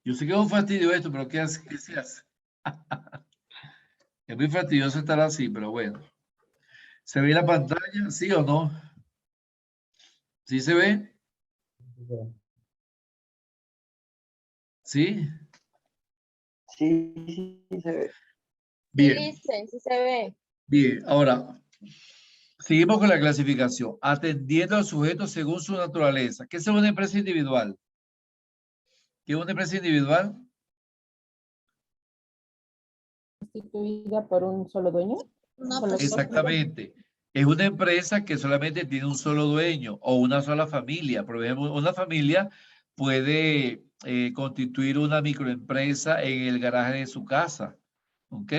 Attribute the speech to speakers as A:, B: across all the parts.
A: Yo sé que es un fastidio esto, pero ¿qué se hace? Es muy fastidioso estar así, pero bueno. ¿Se ve la pantalla? ¿Sí o no? ¿Sí se ve? ¿Sí?
B: Sí, sí, se ve.
A: Bien,
C: Sí se ve.
A: bien. Ahora, seguimos con la clasificación. Atendiendo al sujeto según su naturaleza. ¿Qué es una empresa individual? ¿Qué es una empresa individual?
C: Constituida por un solo dueño.
D: Una
C: Solo
D: persona.
A: Exactamente. Es una empresa que solamente tiene un solo dueño o una sola familia. Por ejemplo, una familia puede constituir una microempresa en el garaje de su casa, ¿ok?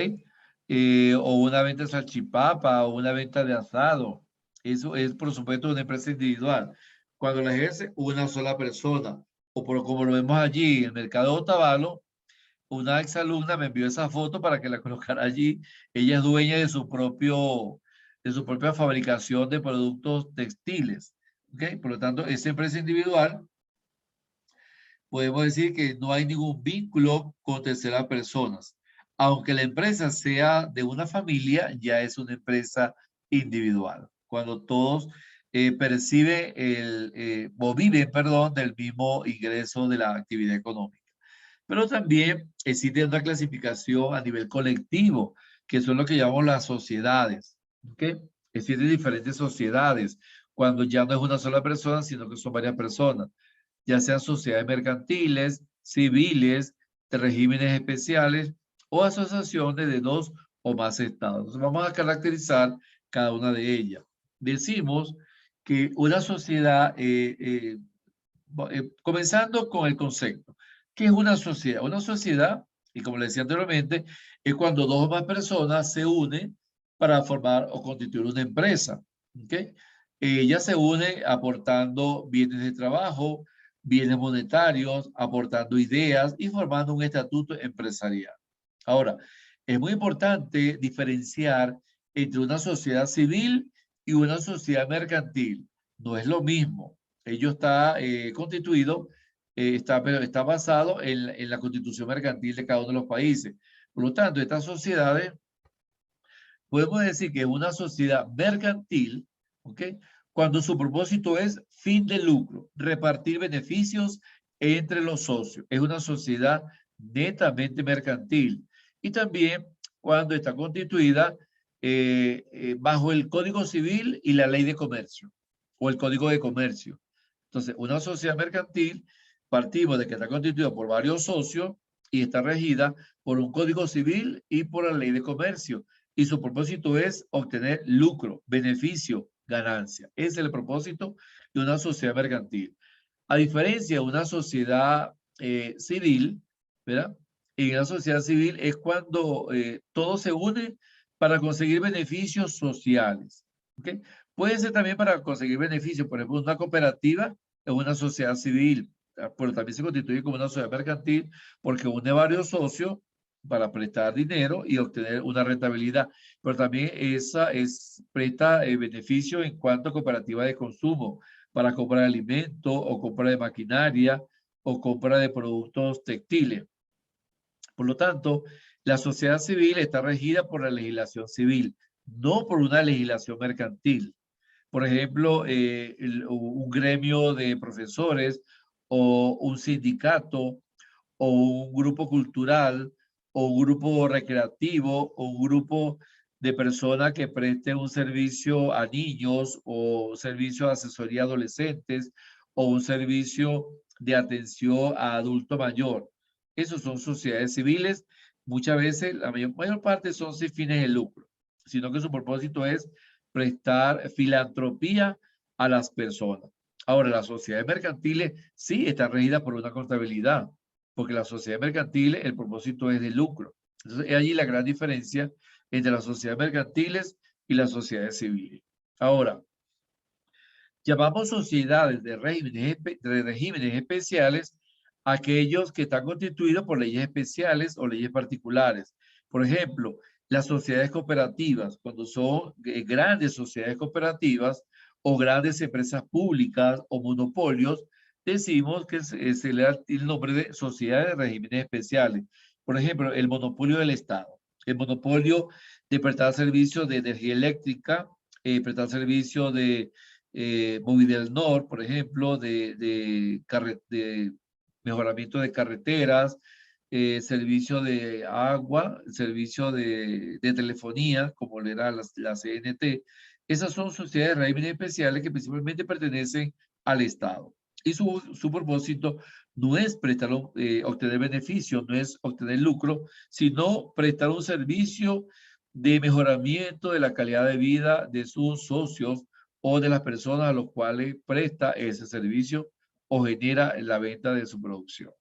A: O una venta de salchipapa o una venta de asado. Eso es, por supuesto, una empresa individual. Cuando la ejerce una sola persona, o por, como lo vemos allí en el mercado de Otavalo, una exalumna me envió esa foto para que la colocara allí. Ella es dueña de su propia fabricación de productos textiles. ¿Ok? Por lo tanto, esa empresa individual, podemos decir que no hay ningún vínculo con terceras personas. Aunque la empresa sea de una familia, ya es una empresa individual. Cuando todos perciben o viven, perdón, del mismo ingreso de la actividad económica. Pero también existe una clasificación a nivel colectivo, que son lo que llamamos las sociedades. ¿Ok? Existen diferentes sociedades, cuando ya no es una sola persona, sino que son varias personas, ya sean sociedades mercantiles, civiles, de regímenes especiales o asociaciones de dos o más estados. Entonces vamos a caracterizar cada una de ellas. Decimos que una sociedad, comenzando con el concepto. ¿Qué es una sociedad? Una sociedad, y como le decía anteriormente, es cuando dos o más personas se unen para formar o constituir una empresa. ¿Okay? Ellas se unen aportando bienes de trabajo, bienes monetarios, aportando ideas y formando un estatuto empresarial. Ahora, es muy importante diferenciar entre una sociedad civil y una sociedad mercantil. No es lo mismo. Ello está constituido, pero está basado en la constitución mercantil de cada uno de los países. Por lo tanto, estas sociedades, podemos decir que es una sociedad mercantil, ¿ok? Cuando su propósito es fin de lucro, repartir beneficios entre los socios. Es una sociedad netamente mercantil. Y también cuando está constituida bajo el Código Civil y la Ley de Comercio o el Código de Comercio. Entonces, una sociedad mercantil, partimos de que está constituida por varios socios y está regida por un Código Civil y por la Ley de Comercio. Y su propósito es obtener lucro, beneficio, ganancia. Ese es el propósito de una sociedad mercantil. A diferencia de una sociedad civil, ¿verdad? En una sociedad civil es cuando todos se unen para conseguir beneficios sociales. ¿Okay? Puede ser también para conseguir beneficios. Por ejemplo, una cooperativa es una sociedad civil, pero también se constituye como una sociedad mercantil porque une varios socios para prestar dinero y obtener una rentabilidad. Pero también presta beneficio en cuanto a cooperativa de consumo para comprar alimentos o compra de maquinaria o compra de productos textiles. Por lo tanto, la sociedad civil está regida por la legislación civil, no por una legislación mercantil. Por ejemplo, un gremio de profesores o un sindicato o un grupo cultural o un grupo recreativo o un grupo de personas que presten un servicio a niños o un servicio de asesoría a adolescentes o un servicio de atención a adulto mayor. Esos son sociedades civiles. Muchas veces, la mayor parte son sin fines de lucro, sino que su propósito es prestar filantropía a las personas. Ahora, las sociedades mercantiles sí están regidas por una contabilidad, porque la sociedad mercantil, el propósito es de lucro. Entonces, es allí la gran diferencia entre las sociedades mercantiles y las sociedades civiles. Ahora, llamamos sociedades de regímenes especiales aquellos que están constituidos por leyes especiales o leyes particulares. Por ejemplo, las sociedades cooperativas, cuando son grandes sociedades cooperativas o grandes empresas públicas o monopolios, decimos que se le da el nombre de sociedades de regímenes especiales. Por ejemplo, el monopolio del Estado, el monopolio de prestar servicios de energía eléctrica, prestar servicio de Movidelnor, por ejemplo, de mejoramiento de carreteras, servicio de agua, servicio de telefonía, como le era la CNT. Esas son sociedades de regímenes especiales que principalmente pertenecen al Estado. Y su propósito no es obtener beneficios, no es obtener lucro, sino prestar un servicio de mejoramiento de la calidad de vida de sus socios o de las personas a los cuales presta ese servicio o genera la venta de su producción.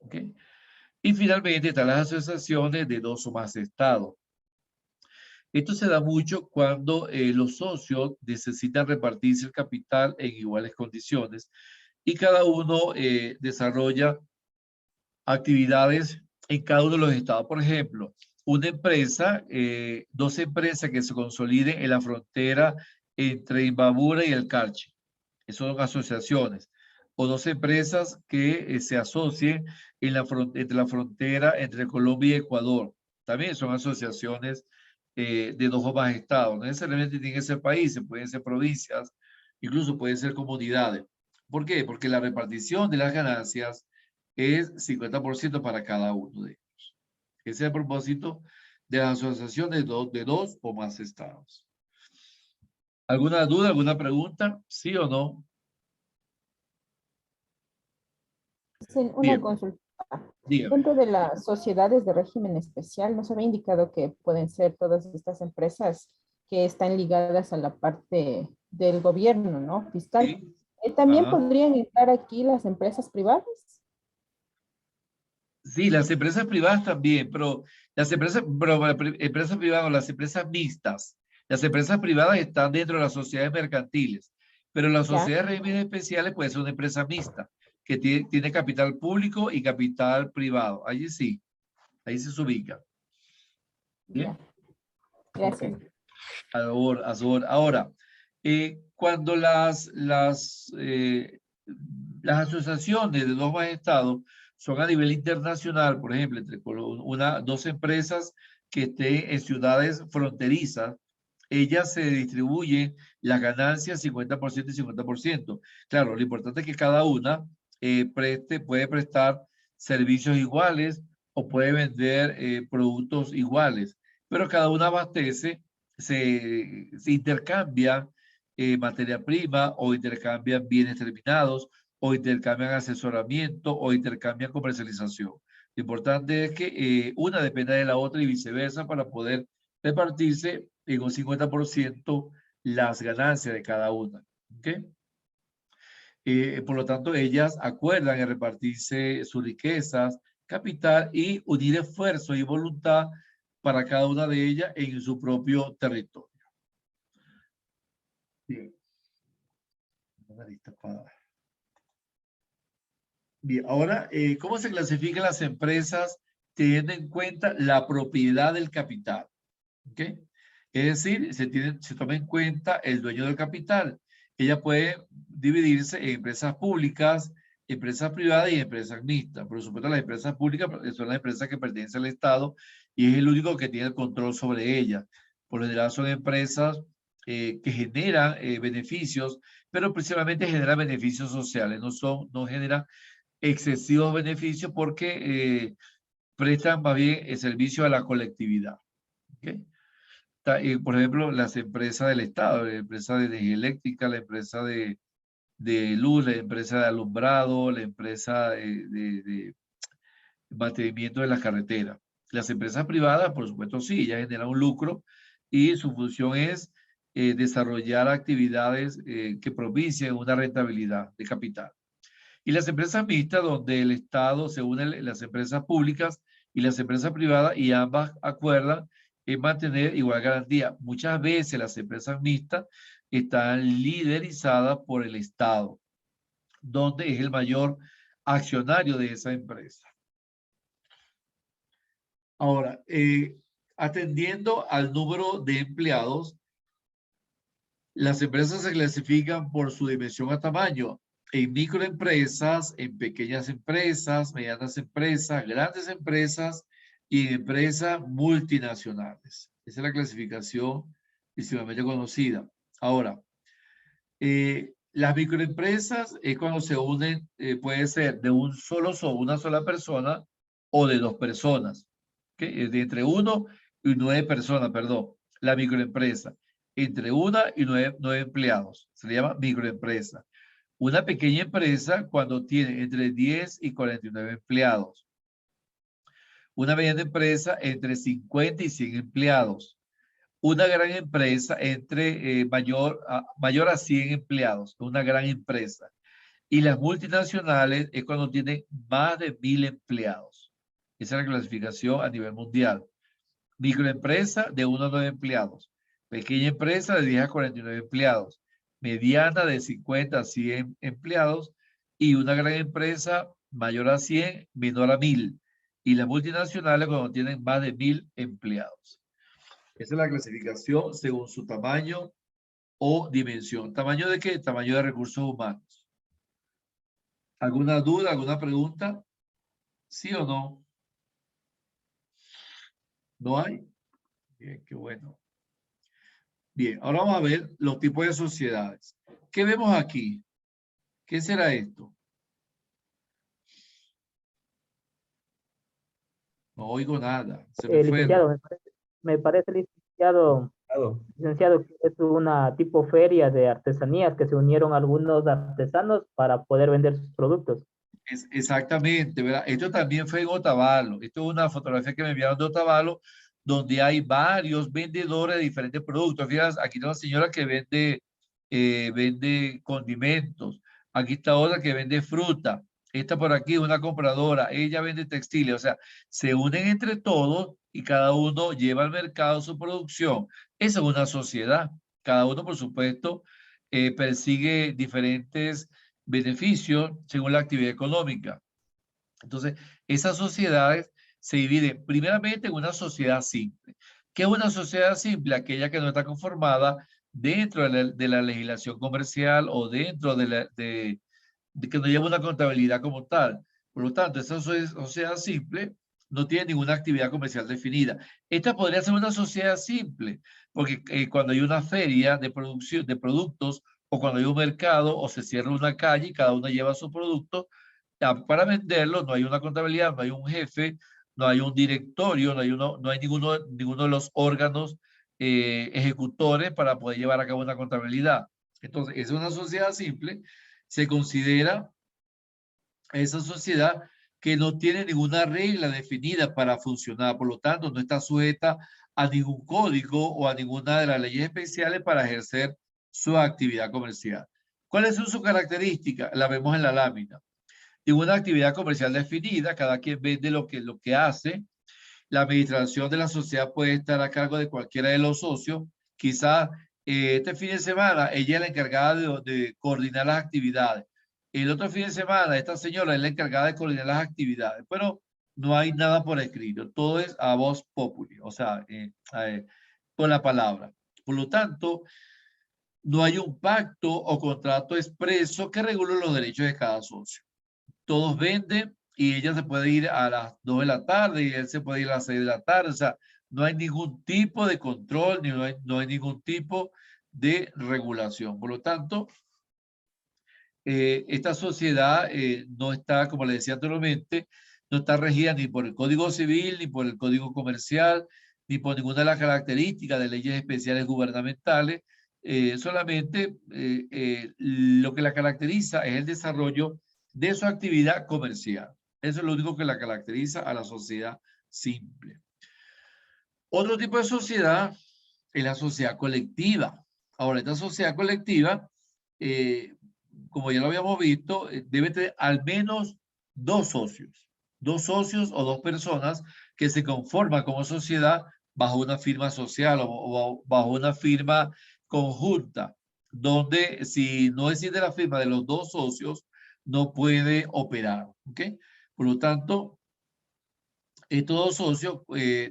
A: ¿Ok? Y finalmente están las asociaciones de dos o más estados. Esto se da mucho cuando los socios necesitan repartirse el capital en iguales condiciones y cada uno desarrolla actividades en cada uno de los estados. Por ejemplo, una empresa, dos empresas que se consoliden en la frontera entre Imbabura y el Carchi. Esas son asociaciones. O dos empresas que se asocien entre la frontera entre Colombia y Ecuador. También son asociaciones de dos o más estados. No necesariamente tienen que ser países, pueden ser provincias, incluso pueden ser comunidades. ¿Por qué? Porque la repartición de las ganancias es 50% para cada uno de ellos. Ese es el propósito de las asociaciones de dos o más estados. ¿Alguna duda, alguna pregunta? ¿Sí o no?
C: Una
A: Bien.
C: consulta.
A: Dígame.
C: Dentro de las sociedades de régimen especial, nos había indicado que pueden ser todas estas empresas que están ligadas a la parte del gobierno, ¿no? Fiscal.
A: Sí.
C: ¿También
A: Ajá.
C: podrían entrar aquí las empresas privadas?
A: Sí, las empresas privadas también, pero empresas privadas o las empresas mixtas. Las empresas privadas están dentro de las sociedades mercantiles, pero las
C: Ya.
A: sociedades de regímenes especiales puede ser una empresa mixta que tiene capital público y capital privado. Allí sí, ahí se ubica. Bien.
C: Ya. Gracias.
A: Ok. Ahora, cuando las asociaciones de dos más estados son a nivel internacional, por ejemplo, entre dos empresas que estén en ciudades fronterizas, ellas se distribuyen las ganancias 50% y 50%. Claro, lo importante es que cada una puede prestar servicios iguales o puede vender productos iguales, pero cada una abastece, se intercambian materia prima o intercambian bienes terminados o intercambian asesoramiento o intercambian comercialización. Lo importante es que una dependa de la otra y viceversa para poder repartirse en un 50% las ganancias de cada una. ¿Okay? Por lo tanto, ellas acuerdan en repartirse sus riquezas, capital y unir esfuerzo y voluntad para cada una de ellas en su propio territorio. Bien. Bien, ahora, ¿cómo se clasifican las empresas teniendo en cuenta la propiedad del capital? ¿Okay? Es decir, se toma en cuenta el dueño del capital. Ella puede dividirse en empresas públicas, empresas privadas y empresas mixtas. Por supuesto, las empresas públicas son las empresas que pertenecen al Estado y es el único que tiene el control sobre ellas. Por lo general son empresas que generan beneficios, pero principalmente generan beneficios sociales, no generan excesivos beneficios porque prestan más bien el servicio a la colectividad. ¿Okay? Por ejemplo, las empresas del Estado, la empresa de energía eléctrica, la empresa de luz, la empresa de alumbrado, la empresa de mantenimiento de las carreteras. Las empresas privadas, por supuesto, sí, ellas generan un lucro y su función es desarrollar actividades que propicien una rentabilidad de capital. Y las empresas mixtas, donde el Estado se une las empresas públicas y las empresas privadas y ambas acuerdan en mantener igual garantía. Muchas veces las empresas mixtas están liderizadas por el Estado, donde es el mayor accionario de esa empresa. Ahora, atendiendo al número de empleados, las empresas se clasifican por su dimensión a tamaño. en microempresas, en pequeñas empresas, medianas empresas, grandes empresas y en empresas multinacionales. Esa es la clasificación principalmente conocida. Ahora, las microempresas es cuando se unen, puede ser de una sola persona o de dos personas. ¿Okay? De entre 1 y 9 personas, perdón. La microempresa. Entre 1 y 9 empleados. Se le llama microempresa. Una pequeña empresa cuando tiene entre 10 y 49 empleados. Una mediana empresa entre 50 y 100 empleados. Una gran empresa entre mayor a 100 empleados, una gran empresa. Y las multinacionales es cuando tienen más de 1000 empleados. Esa es la clasificación a nivel mundial. Microempresa de 1 a 9 empleados. Pequeña empresa de 10 a 49 empleados. Mediana de 50 a 100 empleados. Y una gran empresa mayor a 100, menor a 1000. Y las multinacionales cuando tienen más de 1000 empleados. Esa es la clasificación según su tamaño o dimensión. ¿Tamaño de qué? Tamaño de recursos humanos. ¿Alguna duda, alguna pregunta? ¿Sí o no? ¿No hay? Bien, qué bueno. Bien, ahora vamos a ver los tipos de sociedades. ¿Qué vemos aquí? ¿Qué será esto? No oigo nada. Se me fue.
D: Licenciado, me parece, licenciado, que es una tipo feria de artesanías que se unieron algunos artesanos para poder vender sus productos.
A: Exactamente, ¿verdad? Esto también fue en Otavalo. Esto es una fotografía que me enviaron de Otavalo, donde hay varios vendedores de diferentes productos. Fíjate, aquí está una señora que vende condimentos. Aquí está otra que vende fruta. Esta por aquí, una compradora. Ella vende textiles. O sea, se unen entre todos y cada uno lleva al mercado su producción. Esa es una sociedad. Cada uno, por supuesto, persigue diferentes beneficios según la actividad económica. Entonces, esas sociedades se dividen primeramente en una sociedad simple. ¿Qué es una sociedad simple? Aquella que no está conformada dentro de la legislación comercial o dentro de que no lleva una contabilidad como tal. Por lo tanto, esa sociedad simple no tiene ninguna actividad comercial definida. Esta podría ser una sociedad simple, porque cuando hay una feria de producción de productos o cuando hay un mercado o se cierra una calle y cada uno lleva su producto para venderlo, no hay una contabilidad, no hay un jefe, no hay un directorio, no hay ninguno de los órganos ejecutores para poder llevar a cabo una contabilidad. Entonces, es una sociedad simple. Se considera esa sociedad que no tiene ninguna regla definida para funcionar, por lo tanto no está sujeta a ningún código o a ninguna de las leyes especiales para ejercer su actividad comercial. ¿Cuáles son sus características? La vemos en la lámina. Ninguna actividad comercial definida, cada quien vende lo que hace. La administración de la sociedad puede estar a cargo de cualquiera de los socios. Quizás este fin de semana ella es la encargada de coordinar las actividades. El otro fin de semana esta señora es la encargada de coordinar las actividades. Pero no hay nada por escrito. Todo es a voz populi, o sea, con la palabra. Por lo tanto, no hay un pacto o contrato expreso que regule los derechos de cada socio. Todos venden y ella se puede ir a las 2 de la tarde y él se puede ir a las 6 de la tarde. O sea, no hay ningún tipo de control, ni no hay ningún tipo de regulación. Por lo tanto, esta sociedad no está, como le decía anteriormente, no está regida ni por el Código Civil, ni por el Código Comercial, ni por ninguna de las características de leyes especiales gubernamentales. Solamente lo que la caracteriza es el desarrollo de su actividad comercial. Eso es lo único que la caracteriza a la sociedad simple. Otro tipo de sociedad es la sociedad colectiva. Ahora, esta sociedad colectiva, como ya lo habíamos visto, debe tener al menos dos socios o dos personas que se conforman como sociedad bajo una firma social o bajo una firma conjunta, donde si no existe la firma de los dos socios, no puede operar. ¿Ok? Por lo tanto, estos dos socios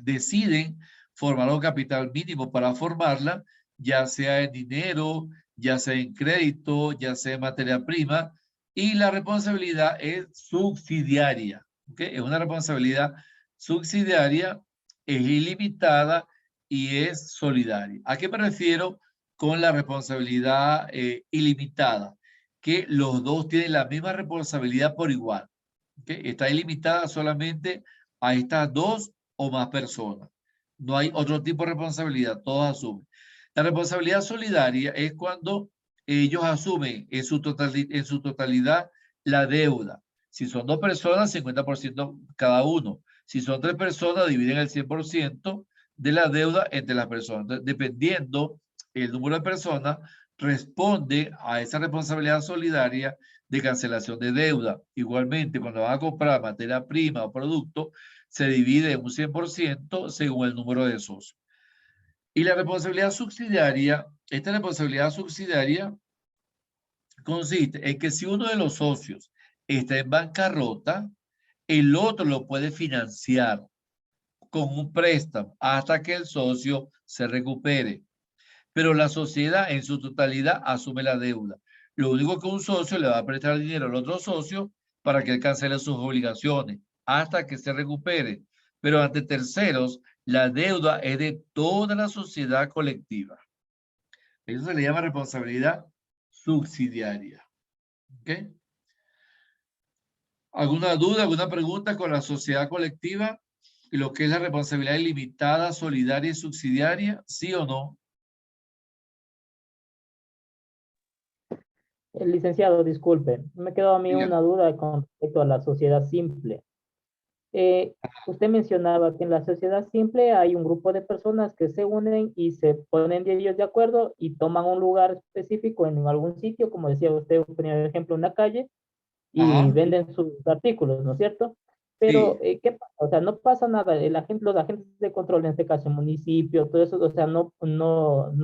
A: deciden formar un capital mínimo para formarla, ya sea en dinero, ya sea en crédito, ya sea en materia prima, Y la responsabilidad es subsidiaria. ¿Ok? Es una responsabilidad subsidiaria, es ilimitada y es solidaria. ¿A qué me refiero con la responsabilidad ilimitada? Que los dos tienen la misma responsabilidad por igual. ¿Ok? Está ilimitada solamente a estas dos o más personas. No hay otro tipo de responsabilidad, todos asumen. La responsabilidad solidaria es cuando ellos asumen en su totalidad la deuda. Si son dos personas, 50% cada uno. Si son tres personas, dividen el 100% de la deuda entre las personas. Entonces, dependiendo el número de personas, responde a esa responsabilidad solidaria de cancelación de deuda. Igualmente, cuando van a comprar materia prima o producto, se divide en un 100% según el número de socios. Y la responsabilidad subsidiaria, esta responsabilidad subsidiaria consiste en que si uno de los socios está en bancarrota, el otro lo puede financiar con un préstamo hasta que el socio se recupere. Pero la sociedad en su totalidad asume la deuda. Lo único que un socio le va a prestar dinero al otro socio para que él cancele sus obligaciones hasta que se recupere. Pero ante terceros, la deuda es de toda la sociedad colectiva. Eso se le llama responsabilidad subsidiaria. ¿Ok? ¿Alguna duda, alguna pregunta con la sociedad colectiva y lo que es la responsabilidad ilimitada, solidaria y subsidiaria? ¿Sí o no?
D: Licenciado, disculpe, me quedó a mí
A: Diga.
D: una duda con respecto a la sociedad simple. Usted mencionaba que en la sociedad simple hay un grupo de personas que se unen y se ponen de ellos de acuerdo y toman un lugar específico en algún sitio, como decía usted, ponía el ejemplo, una calle, y
A: Ajá.
D: venden sus artículos, ¿no es cierto?
A: Sí.
D: Pero, ¿qué pasa? O sea, no pasa nada. Los agentes de control, en este caso, municipio, todo eso, o sea, no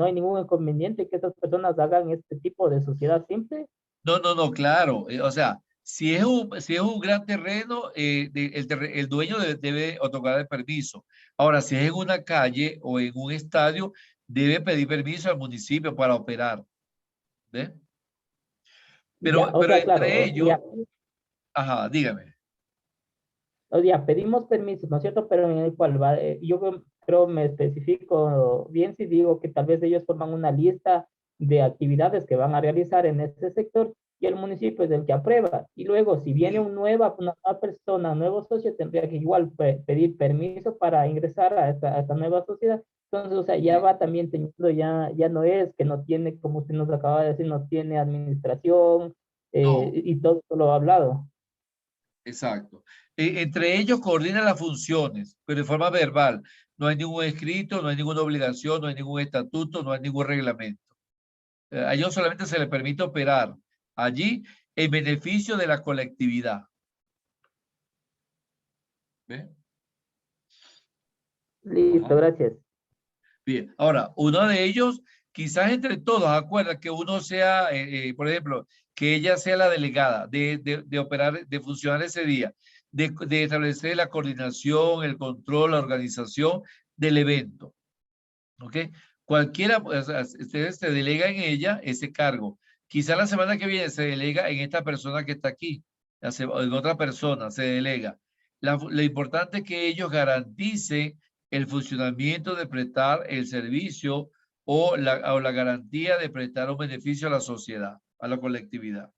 D: hay ningún inconveniente que estas personas hagan este tipo de sociedad simple.
A: No, claro. O sea, si es un gran terreno, el dueño debe otorgar el permiso. Ahora, si es en una calle o en un estadio, debe pedir permiso al municipio para operar. ¿Ve?
D: Ya, o
A: Pero
D: sea, claro,
A: entre ellos, ajá, dígame.
D: o sea, pedimos permisos, ¿no es cierto? Pero en el cual va, creo me especifico bien si digo que tal vez ellos forman una lista de actividades que van a realizar en ese sector y el municipio es el que aprueba. Y luego, si viene
A: Sí.
D: una nueva persona, un nuevo socio, tendría que igual pedir permiso para ingresar a esta nueva sociedad. Entonces, o sea, ya
A: Sí.
D: va también teniendo, ya no es que no tiene, como usted nos acaba de decir, no tiene administración
A: No.
D: y todo eso lo ha hablado.
A: Exacto. Entre ellos coordinan las funciones, pero de forma verbal. No hay ningún escrito, no hay ninguna obligación, no hay ningún estatuto, no hay ningún reglamento. A ellos solamente se les permite operar allí en beneficio de la colectividad. ¿Ve?
D: Listo,
A: Ajá.
D: gracias.
A: Bien. Ahora, uno de ellos, quizás entre todos, acuerda que uno sea, por ejemplo, que ella sea la delegada de operar, de funcionar ese día, de establecer la coordinación, el control, la organización del evento. ¿Ok? Cualquiera, o sea, ustedes se delega en ella ese cargo. Quizá la semana que viene se delega en esta persona que está aquí, en otra persona se delega. Lo importante es que ellos garanticen el funcionamiento de prestar el servicio o la garantía de prestar un beneficio a la sociedad, a la colectividad.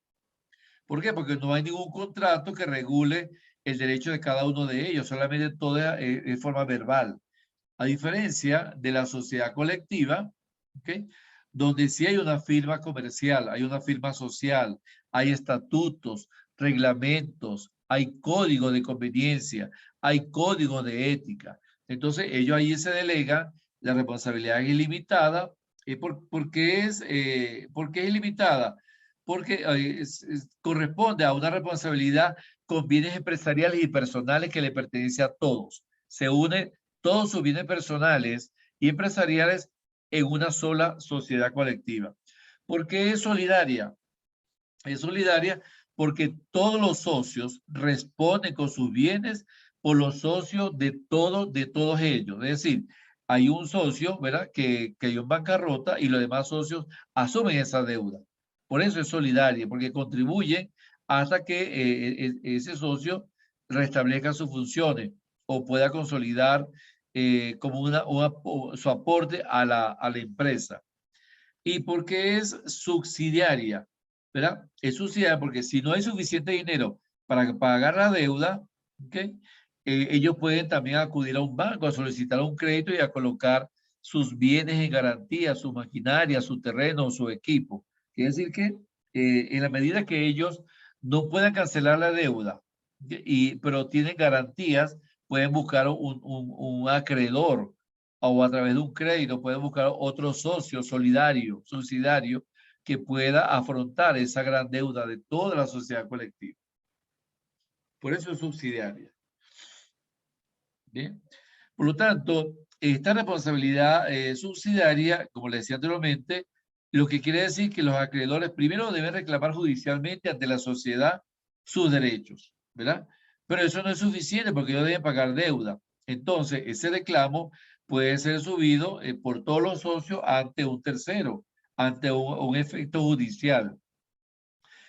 A: ¿Por qué? Porque no hay ningún contrato que regule el derecho de cada uno de ellos, solamente todo es de forma verbal. A diferencia de la sociedad colectiva, ¿okay? Donde sí hay una firma comercial, hay una firma social, hay estatutos, reglamentos, hay código de conveniencia, hay código de ética. Entonces, ellos ahí se delegan, la responsabilidad es ilimitada. ¿Por qué es ilimitada? Porque corresponde a una responsabilidad con bienes empresariales y personales que le pertenece a todos. Se une todos sus bienes personales y empresariales en una sola sociedad colectiva. ¿Por qué es solidaria? Es solidaria porque todos los socios responden con sus bienes por los socios de todos ellos. Es decir, hay un socio, ¿verdad?, que hay en bancarrota y los demás socios asumen esa deuda. Por eso es solidaria, porque contribuyen hasta que ese socio restablezca sus funciones o pueda consolidar como su aporte a la empresa. ¿Y por qué es subsidiaria? ¿Verdad? Es subsidiaria porque si no hay suficiente dinero para pagar la deuda, ¿okay? Ellos pueden también acudir a un banco a solicitar un crédito y a colocar sus bienes en garantía, su maquinaria, su terreno, su equipo. Quiere decir que en la medida que ellos no puedan cancelar la deuda, pero tienen garantías, pueden buscar un acreedor o a través de un crédito pueden buscar otro socio solidario, subsidiario, que pueda afrontar esa gran deuda de toda la sociedad colectiva. Por eso es subsidiaria. Bien. Por lo tanto, esta responsabilidad subsidiaria, como les decía anteriormente, lo que quiere decir que los acreedores primero deben reclamar judicialmente ante la sociedad sus derechos, ¿verdad? Pero eso no es suficiente porque ellos deben pagar deuda. Entonces, ese reclamo puede ser subido por todos los socios ante un tercero, ante un efecto judicial.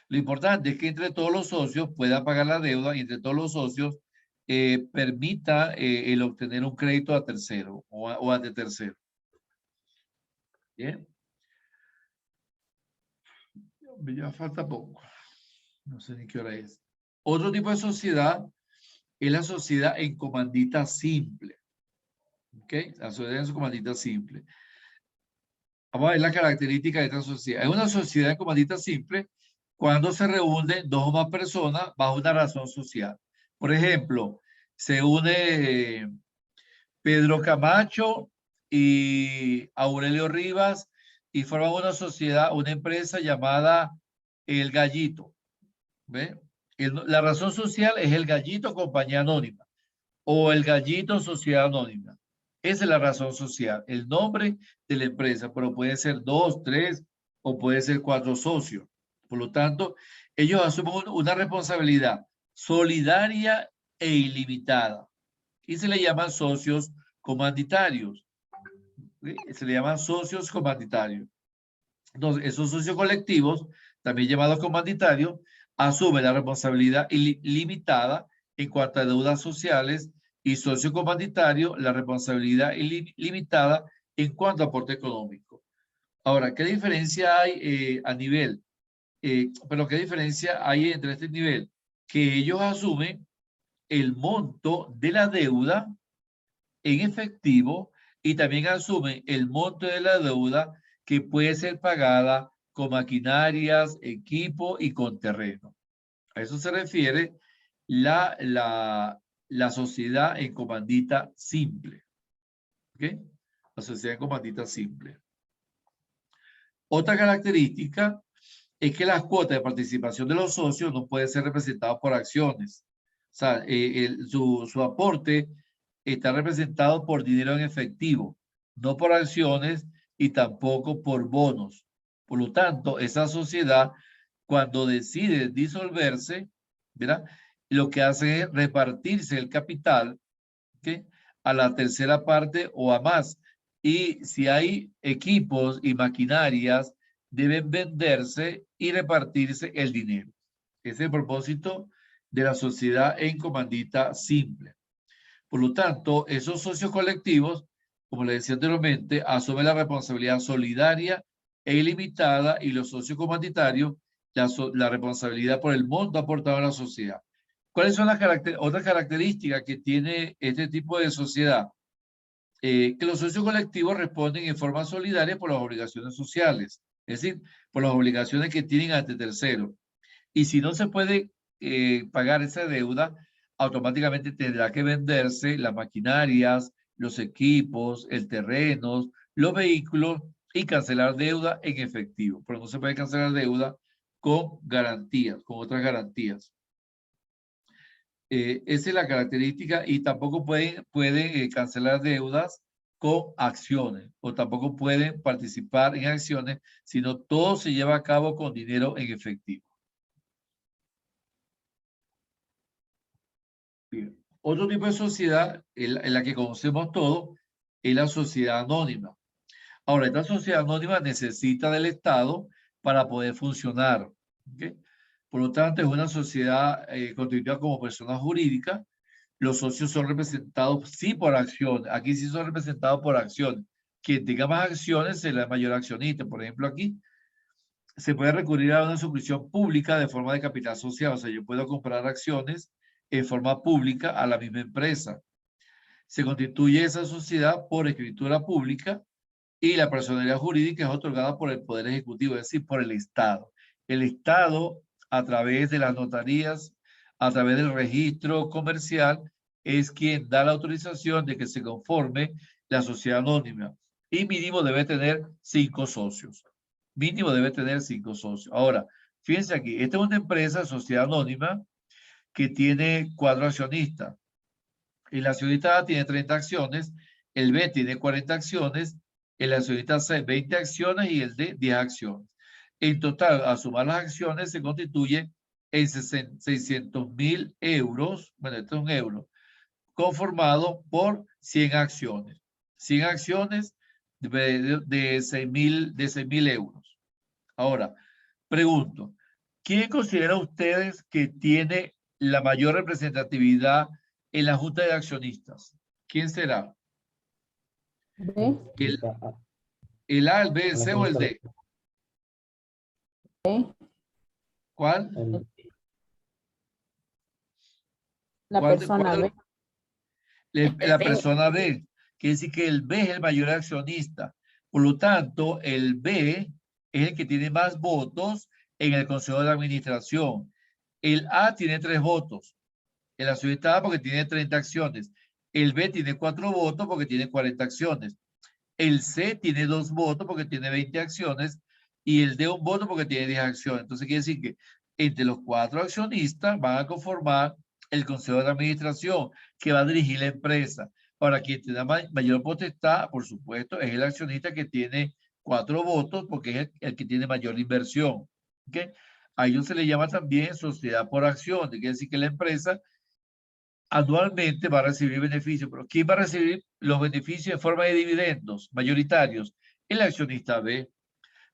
A: Lo importante es que entre todos los socios puedan pagar la deuda y entre todos los socios permita el obtener un crédito a tercero o ante tercero. Bien. Ya falta poco. No sé ni qué hora es. Otro tipo de sociedad es la sociedad en comandita simple. ¿Ok? La sociedad en comandita simple. Vamos a ver la característica de esta sociedad. Es una sociedad en comandita simple cuando se reúnen dos o más personas bajo una razón social. Por ejemplo, se une Pedro Camacho y Aurelio Rivas y forman una sociedad, una empresa llamada El Gallito. ¿Ve? La razón social es El Gallito Compañía Anónima o El Gallito Sociedad Anónima. Esa es la razón social, el nombre de la empresa, pero puede ser 2, 3 o puede ser 4 socios. Por lo tanto, ellos asumen una responsabilidad solidaria e ilimitada y se le llaman socios comanditarios. ¿Sí? Se le llaman socios comanditarios. Entonces, esos socios colectivos, también llamados comanditarios, asumen la responsabilidad ilimitada en cuanto a deudas sociales y socio comanditario la responsabilidad ilimitada en cuanto a aporte económico. Ahora, ¿qué diferencia hay a nivel? Pero ¿qué diferencia hay entre este nivel? Que ellos asumen el monto de la deuda en efectivo y también asumen el monto de la deuda que puede ser pagada con maquinarias, equipo y con terreno. A eso se refiere la sociedad en comandita simple. ¿Okay? La sociedad en comandita simple. Otra característica es que las cuotas de participación de los socios no pueden ser representadas por acciones. O sea, su aporte está representado por dinero en efectivo, no por acciones y tampoco por bonos. Por lo tanto, esa sociedad, cuando decide disolverse, ¿verdad? Lo que hace es repartirse el capital, ¿okay? A la tercera parte o a más. Y si hay equipos y maquinarias, deben venderse y repartirse el dinero. Ese es el propósito de la sociedad en comandita simple. Por lo tanto, esos socios colectivos, como les decía anteriormente, asumen la responsabilidad solidaria e ilimitada y los socios comanditarios la responsabilidad por el monto aportado a la sociedad. ¿Cuáles son las otras características que tiene este tipo de sociedad? Que los socios colectivos responden en forma solidaria por las obligaciones sociales, es decir, por las obligaciones que tienen ante terceros. Y si no se puede pagar esa deuda, automáticamente tendrá que venderse las maquinarias, los equipos, el terreno, los vehículos y cancelar deuda en efectivo. Pero no se puede cancelar deuda con garantías, con otras garantías. Esa es la característica y tampoco pueden cancelar deudas con acciones o tampoco pueden participar en acciones, sino todo se lleva a cabo con dinero en efectivo. Bien. Otro tipo de sociedad en la que conocemos todos es la sociedad anónima. Ahora, esta sociedad anónima necesita del Estado para poder funcionar. ¿Okay? Por lo tanto, es una sociedad constituida como persona jurídica. Los socios son representados, sí, por acciones. Aquí sí son representados por acciones. Quien tenga más acciones será el mayor accionista. Por ejemplo, aquí se puede recurrir a una suscripción pública de forma de capital social. O sea, yo puedo comprar acciones en forma pública a la misma empresa. Se constituye esa sociedad por escritura pública y la personalidad jurídica es otorgada por el Poder Ejecutivo, es decir, por el Estado. El Estado, a través de las notarías, a través del registro comercial, es quien da la autorización de que se conforme la sociedad anónima. Y mínimo debe tener 5 socios. Mínimo debe tener 5 socios. Ahora, fíjense aquí, esta es una empresa, sociedad anónima, que tiene 4 accionistas. El accionista A tiene 30 acciones, el B tiene 40 acciones, el accionista C 20 acciones y el D 10 acciones. En total, a sumar las acciones, se constituye en 600.000 euros, bueno, esto es un euro, conformado por 100 acciones. 100 acciones de 6.000 euros. Ahora, pregunto, ¿quién considera ustedes que tiene la mayor representatividad en la Junta de Accionistas? ¿Quién será?
C: B,
A: ¿El A, el B, el
D: La
A: C o el D?
C: B,
A: ¿Cuál?
C: la
A: ¿Cuál
C: persona B.
A: la persona B? Quiere decir que el B es el mayor accionista. Por lo tanto, el B es el que tiene más votos en el Consejo de Administración. El A tiene 3 votos. El accionista A porque tiene 30 acciones. El B tiene 4 votos porque tiene 40 acciones. El C tiene 2 votos porque tiene 20 acciones. Y el D 1 voto porque tiene 10 acciones. Entonces quiere decir que entre los 4 accionistas van a conformar el Consejo de Administración que va a dirigir la empresa. Ahora, quien tiene mayor potestad, por supuesto, es el accionista que tiene 4 votos porque es el que tiene mayor inversión. ¿Okay? A ellos se le llama también sociedad por acción. Quiere decir que la empresa anualmente va a recibir beneficios, pero ¿quién va a recibir los beneficios en forma de dividendos mayoritarios? El accionista B.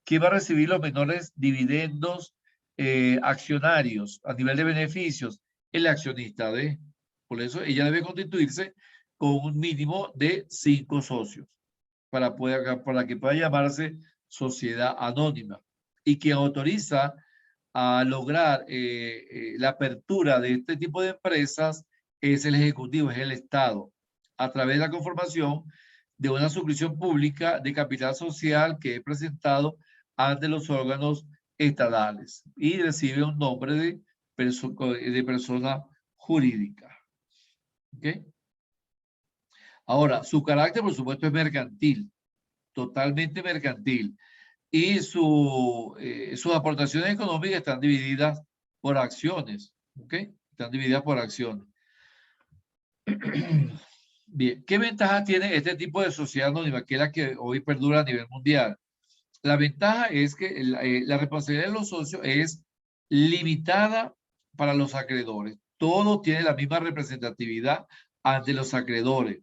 A: ¿Quién va a recibir los menores dividendos accionarios a nivel de beneficios? El accionista D. Por eso ella debe constituirse con un mínimo de 5 socios para que pueda llamarse sociedad anónima. Y quien autoriza a lograr la apertura de este tipo de empresas es el Ejecutivo, es el Estado, a través de la conformación de una suscripción pública de capital social que es presentado ante los órganos estatales y recibe un nombre de persona jurídica. ¿Okay? Ahora, su carácter, por supuesto, es mercantil, totalmente mercantil. Y sus aportaciones económicas están divididas por acciones. ¿Ok? Están divididas por acciones. Bien, ¿qué ventaja tiene este tipo de sociedad anónima, que es la que hoy perdura a nivel mundial? La ventaja es que la responsabilidad de los socios es limitada para los acreedores. Todos tienen la misma representatividad ante los acreedores.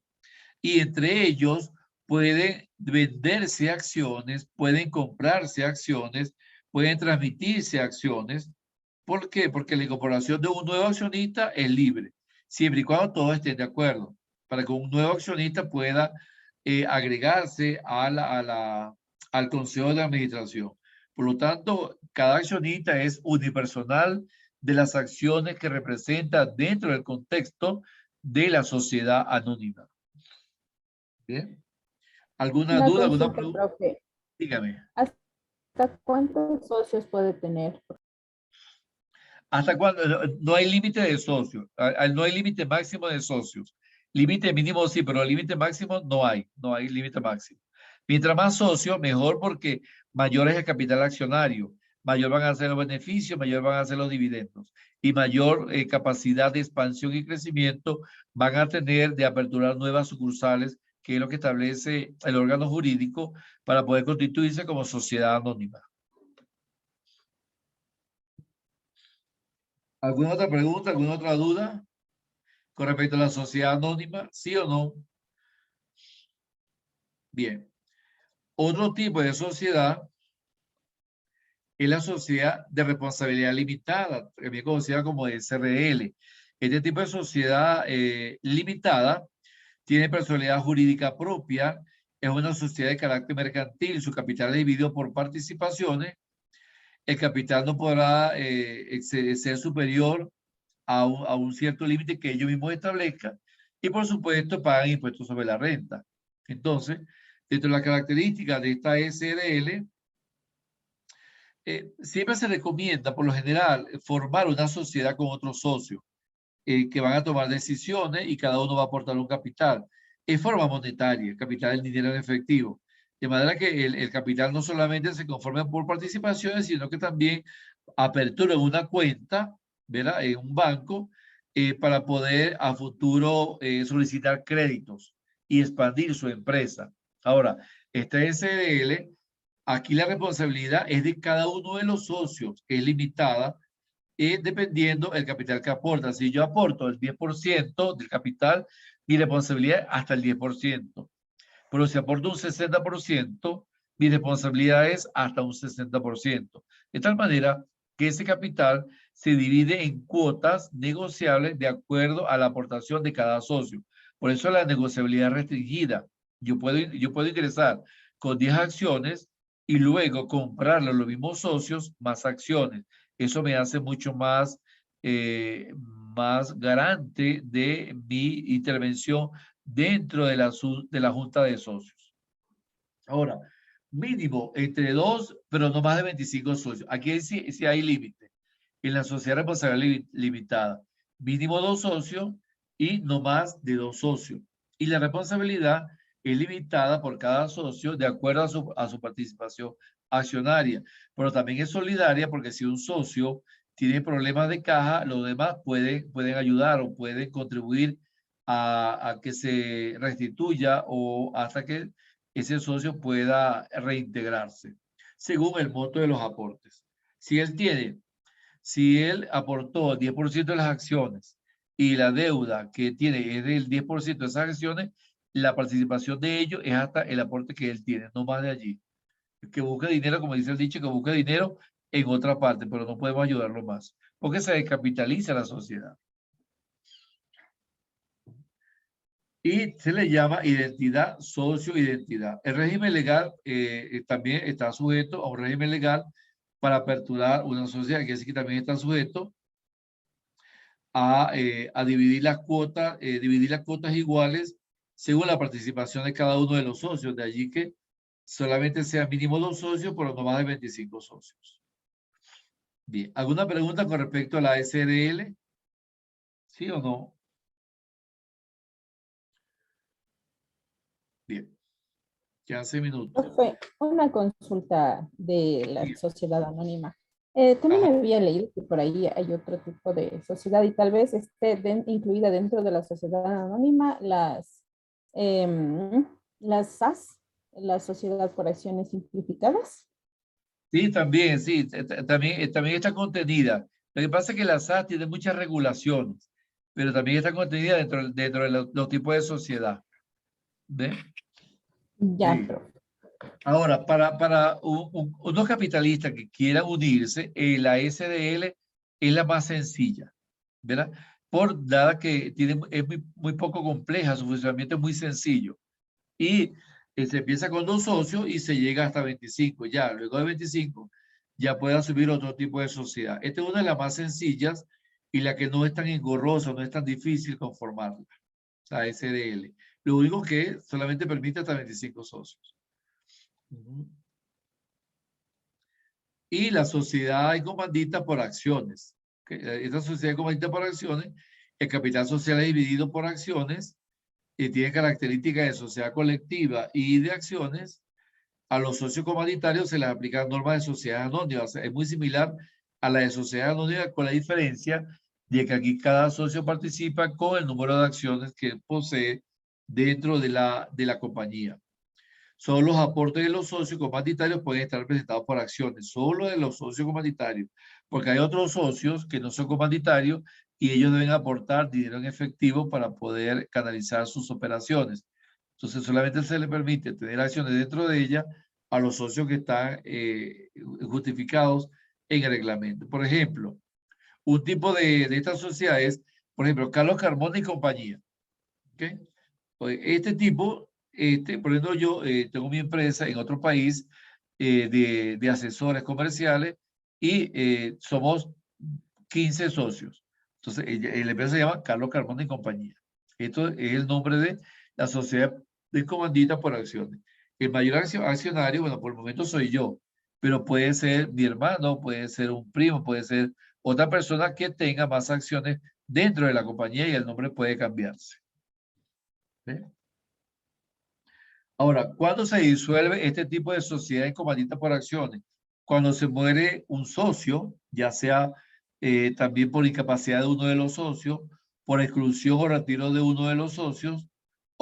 A: Y entre ellos pueden venderse acciones, pueden comprarse acciones, pueden transmitirse acciones. ¿Por qué? Porque la incorporación de un nuevo accionista es libre, siempre y cuando todos estén de acuerdo, para que un nuevo accionista pueda agregarse al Consejo de Administración. Por lo tanto, cada accionista es unipersonal de las acciones que representa dentro del contexto de la sociedad anónima. ¿Bien? ¿Alguna
C: Una
A: duda, alguna
C: consulta,
A: pregunta?
C: profe.
A: Dígame.
C: ¿Hasta cuántos socios puede tener?
A: ¿Hasta cuándo? No hay límite de socios. No hay límite máximo de socios. Límite mínimo sí, pero límite máximo no hay. No hay límite máximo. Mientras más socios, mejor porque mayor es el capital accionario. Mayor van a ser los beneficios, mayor van a ser los dividendos. Y mayor capacidad de expansión y crecimiento van a tener de aperturar nuevas sucursales, que es lo que establece el órgano jurídico para poder constituirse como sociedad anónima. ¿Alguna otra pregunta, alguna otra duda con respecto a la sociedad anónima? ¿Sí o no? Bien. Otro tipo de sociedad es la sociedad de responsabilidad limitada, también conocida como SRL. Este tipo de sociedad limitada tiene personalidad jurídica propia, es una sociedad de carácter mercantil, su capital es dividido por participaciones, el capital no podrá ser superior a un cierto límite que ellos mismos establezcan y por supuesto pagan impuestos sobre la renta. Entonces, dentro de las características de esta SRL, siempre se recomienda, por lo general, formar una sociedad con otros socios que van a tomar decisiones y cada uno va a aportar un capital. Es forma monetaria, el capital es dinero en efectivo. De manera que el capital no solamente se conforma por participaciones, sino que también apertura una cuenta, ¿verdad? En un banco para poder a futuro solicitar créditos y expandir su empresa. Ahora, esta SDL, aquí la responsabilidad es de cada uno de los socios, es limitada, dependiendo el capital que aporta. Si yo aporto el 10% del capital, mi responsabilidad es hasta el 10%. Pero si aporto un 60%, mi responsabilidad es hasta un 60%. De tal manera que ese capital se divide en cuotas negociables de acuerdo a la aportación de cada socio. Por eso la negociabilidad restringida. Yo puedo ingresar con 10 acciones y luego comprarle a los mismos socios más acciones. Eso me hace mucho más garante de mi intervención dentro de la junta de socios. Ahora, mínimo entre 2, pero no más de 25 socios. Aquí sí hay límite. En la sociedad responsable limitada, mínimo 2 socios y no más de 2 socios. Y la responsabilidad es limitada por cada socio de acuerdo a su participación accionaria. Pero también es solidaria porque si un socio tiene problemas de caja, los demás pueden ayudar o pueden contribuir a que se restituya o hasta que ese socio pueda reintegrarse según el monto de los aportes. Si él aportó 10% de las acciones y la deuda que tiene es del 10% de esas acciones, la participación de ellos es hasta el aporte que él tiene, no más de allí. Que busque dinero, como dice el dicho, que busque dinero en otra parte, pero no podemos ayudarlo más, porque se descapitaliza la sociedad. Y se le llama identidad, socio-identidad. El régimen legal también está sujeto a un régimen legal para aperturar una sociedad, que es que también está sujeto a dividir las cuotas iguales según la participación de cada uno de los socios. De allí que solamente sea mínimo 2 socios, pero no más de 25 socios. Bien, ¿alguna pregunta con respecto a la SRL? ¿Sí o no? Bien. Ya 6 minutos.
C: Fue una consulta de la
A: Sí.
C: sociedad anónima. También
A: Ajá.
C: había leído que por ahí hay otro tipo de sociedad y tal vez esté incluida dentro de la sociedad anónima las SAS, la Sociedad por Acciones Simplificadas.
A: Sí, también, sí, también está contenida. Lo que pasa es que la SAS tiene muchas regulaciones, pero también está contenida dentro de los tipos de sociedad. ¿Ve?
C: Ya,
A: Sí.
C: pero
A: Ahora, para unos capitalistas que quieran unirse, la SDL es la más sencilla, ¿verdad? Dada que es muy poco compleja, su funcionamiento es muy sencillo. Y se empieza con 2 socios y se llega hasta 25. Ya, luego de 25, ya pueden subir otro tipo de sociedad. Esta es una de las más sencillas y la que no es tan engorrosa, no es tan difícil conformarla, la SDL. Lo único que solamente permite hasta 25 socios. Y la sociedad es comandita por acciones. Esta sociedad es comandita por acciones. El capital social es dividido por acciones y tiene características de sociedad colectiva y de acciones. A los socios comunitarios se les aplican normas de sociedad anónima. O sea, es muy similar a la de sociedad anónima, con la diferencia de que aquí cada socio participa con el número de acciones que posee dentro de la compañía. Solo los aportes de los socios comunitarios pueden estar representados por acciones, solo de los socios comunitarios, porque hay otros socios que no son comunitarios y ellos deben aportar dinero en efectivo para poder canalizar sus operaciones. Entonces solamente se le permite tener acciones dentro de ella a los socios que están justificados en el reglamento. Por ejemplo, un tipo de estas sociedades, por ejemplo, Carlos Carmona y compañía. ¿Okay? Este tipo, por ejemplo, yo tengo mi empresa en otro país de asesores comerciales y somos 15 socios. Entonces, la empresa se llama Carlos Carmona y compañía. Esto es el nombre de la sociedad de comandita por acciones. El mayor accionario, bueno, por el momento soy yo, pero puede ser mi hermano, puede ser un primo, puede ser otra persona que tenga más acciones dentro de la compañía y el nombre puede cambiarse. ¿Sí? Ahora, ¿cuándo se disuelve este tipo de sociedad comandita por acciones? Cuando se muere un socio, ya sea también por incapacidad de uno de los socios, por exclusión o retiro de uno de los socios,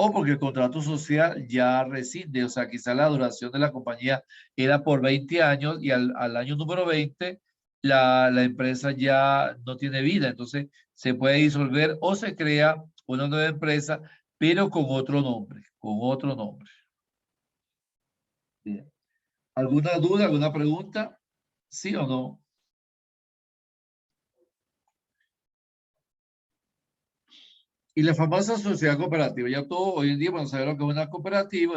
A: o porque el contrato social ya rescinde. O sea, quizá la duración de la compañía era por 20 años y al año número 20 la empresa ya no tiene vida. Entonces, se puede disolver o se crea una nueva empresa, pero con otro nombre, con otro nombre. Bien. ¿Alguna duda, alguna pregunta? ¿Sí o no? Y la famosa sociedad cooperativa, ya todo hoy en día, bueno, saber lo que es una cooperativa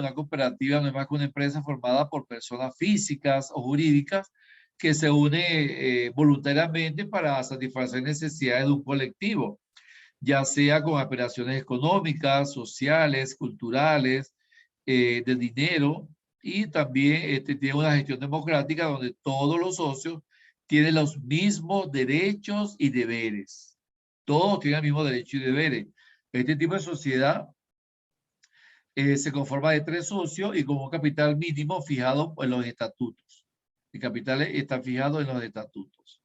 A: no es más que una empresa formada por personas físicas o jurídicas que se une voluntariamente para satisfacer necesidades de un colectivo, ya sea con aspiraciones económicas, sociales, culturales, de dinero, y también tiene una gestión democrática donde todos los socios tienen los mismos derechos y deberes. Todos tienen el mismo derecho y deberes. Este tipo de sociedad se conforma de 3 socios y con un capital mínimo fijado en los estatutos. El capital está fijado en los estatutos.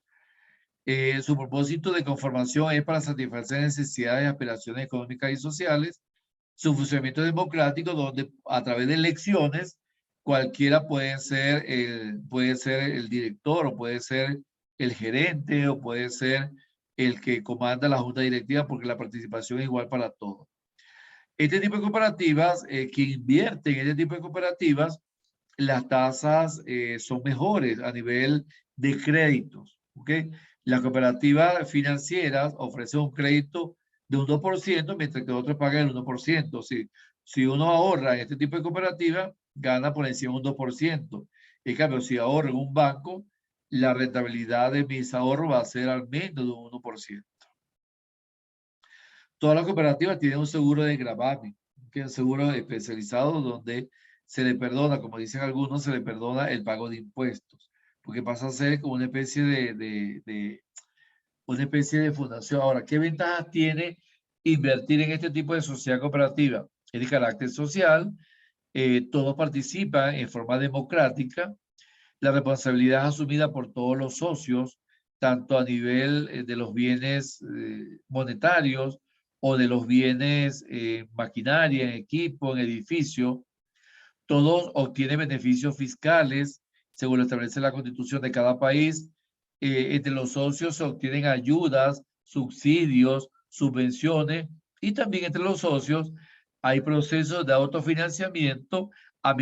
A: Su propósito de conformación es para satisfacer necesidades y aspiraciones económicas y sociales. Su funcionamiento democrático, donde a través de elecciones cualquiera puede ser el director, o puede ser el gerente, o puede ser el que comanda la junta directiva, porque la participación es igual para todos. Este tipo de cooperativas, que invierten en este tipo de cooperativas, las tasas son mejores a nivel de créditos. ¿Okay? Las cooperativas financieras ofrecen un crédito de un 2%, mientras que otros pagan el 1%. Si uno ahorra en este tipo de cooperativa, gana por encima un 2%. En cambio, si ahorro en un banco, la rentabilidad de mis ahorros va a ser al menos de un 1%. Todas las cooperativas tienen un seguro de gravamen, que es un seguro especializado donde se le perdona, como dicen algunos, se le perdona el pago de impuestos, porque pasa a ser como una especie de fundación. Ahora, ¿qué ventajas tiene invertir en este tipo de sociedad cooperativa? Es de carácter social, todos participan en forma democrática, la responsabilidad es asumida por todos los socios, tanto a nivel de los bienes monetarios o de los bienes maquinaria, en equipo, en edificio. Todos obtienen beneficios fiscales, según lo establece la Constitución de cada país. Entre los socios se obtienen ayudas, subsidios, subvenciones, y también entre los socios hay procesos de autofinanciamiento a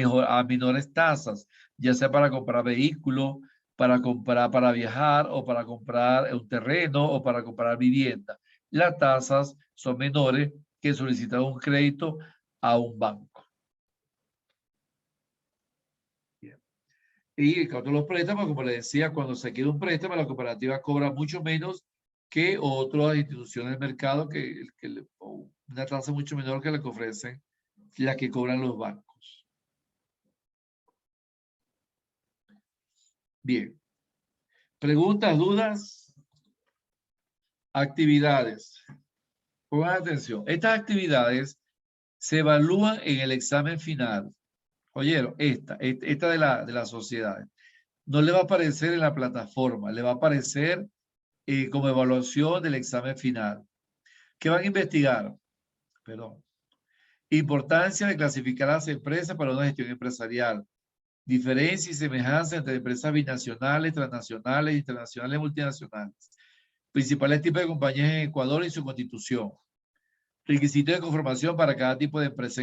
A: menores tasas, ya sea para comprar vehículos, para viajar, o para comprar un terreno, o para comprar vivienda. Las tasas son menores que solicitar un crédito a un banco. Y el costo de los préstamos, como les decía, cuando se quiere un préstamo, la cooperativa cobra mucho menos que otras instituciones del mercado, una tasa mucho menor que la que ofrecen, la que cobran los bancos. Bien. Preguntas, dudas, actividades. Pongan atención. Estas actividades se evalúan en el examen final. Oyeron, esta de la sociedad. No le va a aparecer en la plataforma, le va a aparecer como evaluación del examen final. ¿Qué van a investigar? Perdón. Importancia de clasificar a las empresas para una gestión empresarial. Diferencia y semejanza entre empresas binacionales, transnacionales, internacionales y multinacionales. Principales tipos de compañías en Ecuador y su constitución. Requisitos de conformación para cada tipo de empresa en